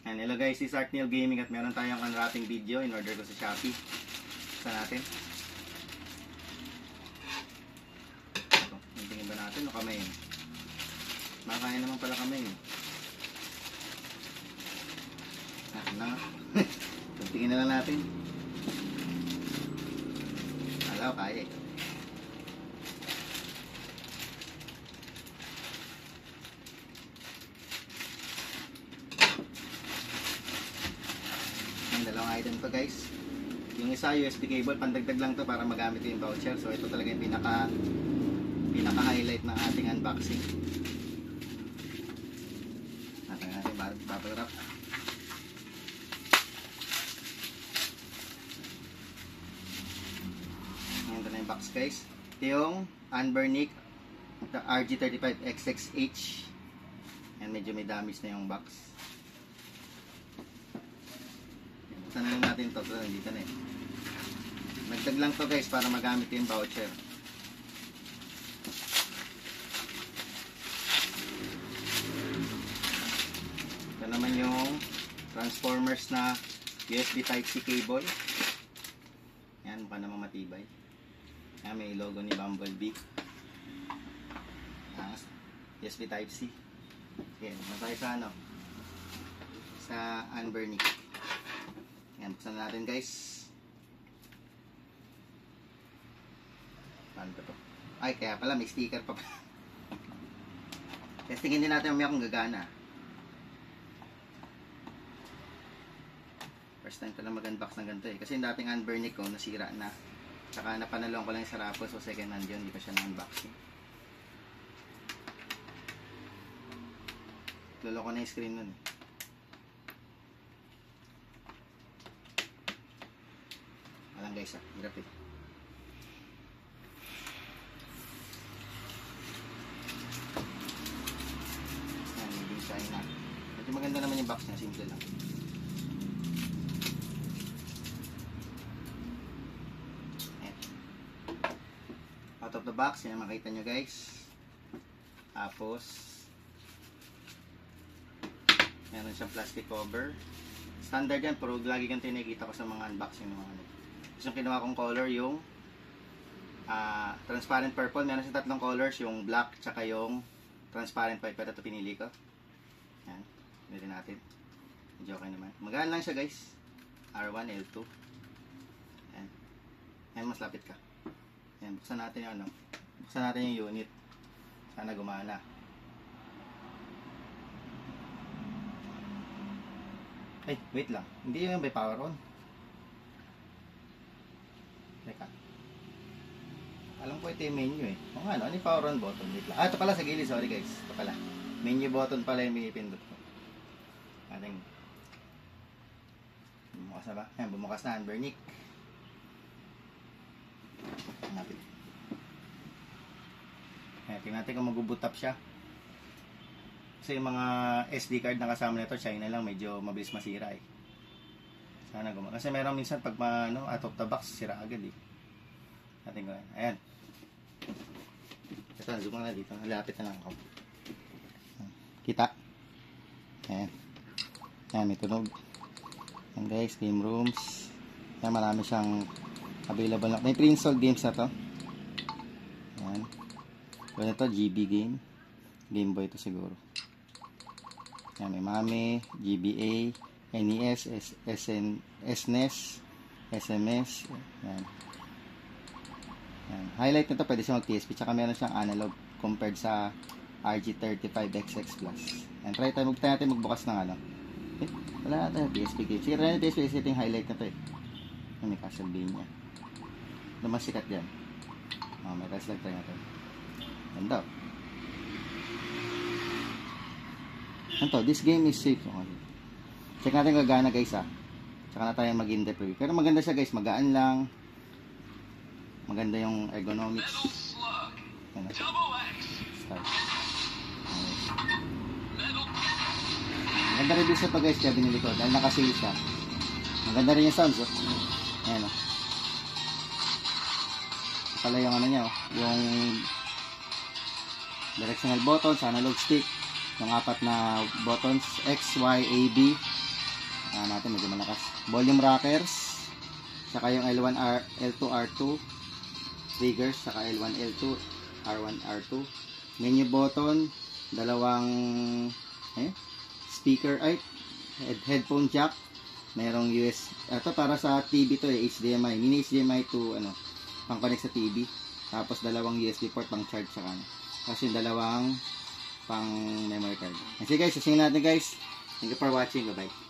And hello guys, this is Art Neil Gaming at meron tayong unwrapping video in order ko sa Shopee. Buksan natin. Ito, tingin ba natin o kamay yun? Makakaya naman pala kamay yun. Natin na nga. Tingin na lang natin. Alaw, kaya eh. Dalawang item to guys. Yung isa USB cable, pandagdag lang to para magamit yung voucher. So ito talaga yung pinaka highlight ng ating unboxing. Natin bubble wrap. Ito na yung box guys. Ito yung Anbernic RG35XXH. And medyo may damage na yung box. Buksan na lang natin ito. Nandito na eh. Nagdag lang to guys para magamit yung voucher. Ito naman yung Transformers na USB Type-C cable. Yan, mukha naman matibay. Yan, may logo ni Bumblebee. USB Type-C. Okay, tayo sa ano? Sa Anbernic. Yan, buksan natin guys. Paano ba ito? Ay, kaya pala may sticker pa. Testingin din natin mamaya kung gagana. First time ko lang mag-unbox ng ganito eh. Kasi yung dating Anbernic ko, nasira na. Tsaka napanalong ko lang yung sarapos. So second hand yun, hindi pa siya na-unboxing. Lolo ko na yung screen nun eh. Alam guys hirap eh. Yan, may design na. Medyo maganda naman yung box niya, simple lang. Ayan. Out of the box, yan makita nyo guys. Tapos meron siyang plastic cover. Standard yan, pero lagi kang tinikita ko sa mga unboxing ng mga ano. Yung kinuha kong color yung transparent purple. Meron siya tatlong colors, yung black tsaka yung transparent white, pero ito pinili ko. Yan, pinili natin. Medyo okay naman. Magaan lang siya guys. R1, L2. Yan. Yan, mas lapit ka. Yan, buksan natin yung ano. Buksan natin yung unit. Sana gumana. Ay, wait lang. Hindi yung may power on. Teka. Alam ko ito yung menu eh. O nga, ano yung power on button? Wait lang. Ah, ito pala sa gilid. Sorry guys. Ito pala. Menu button pala yung may pindot ko. Ating bumukas na ba? Ayan, bumukas na. Anbernic. Hanapin. Ayan, tingnan natin kung mag-boot up siya. Kasi yung mga SD card na kasama nito, China lang, medyo mabilis masira eh. Sana gumana. Kasi meron minsan pag out of the box, sira agad eh. Natin gawin. Ayan. Ito, zoom na dito. Lapit na lang ako. Kita. Ayan. Ayan, may tunog. Ayan guys, game rooms. Ayan, marami siyang available na. May pre-installed games na to. Ayan. Ayan ito, GB game. Game Boy ito siguro. Ayan, may Mame, GBA, NES, SNES, SMS. Ayan. Ayan. Highlight nito, pwede siya mag-PSP. Tsaka meron siyang analog compared sa RG35XX Plus. Ayan, try natin magbukas ng ano. Eh, wala natin PSP game. Sige, try natin PSP. Ito yung highlight na to eh. Ayan, may Castlevania. Ito mas sikat yan. May rest lang try natin. Ganda. Ito, this game is safe. Okay. Check natin kung gagana guys ha. Tsaka na tayo mag-in-depth review. Pero maganda siya guys, magaan lang. Maganda yung ergonomics. Ayan. Start. Maganda review siya pa guys, kaya binili ko. Dahil nakasale siya. Maganda rin yung sounds oh. Ayan o. Pala yung ano niya oh. Yung directional buttons, analog stick. Yung apat na buttons, X, Y, A, B. natin medyo malakas. Volume rockers, saka yung L1R, L2, R2 triggers, saka L1, L2, R1, R2. Menu button, dalawang speaker, headphone jack, merong US, ito para sa TV to HDMI, mini HDMI to pang connect sa TV. Tapos dalawang USB port pang charge saka tapos yung dalawang pang memory card. Sige guys, sasingin natin guys. Thank you for watching. Bye bye.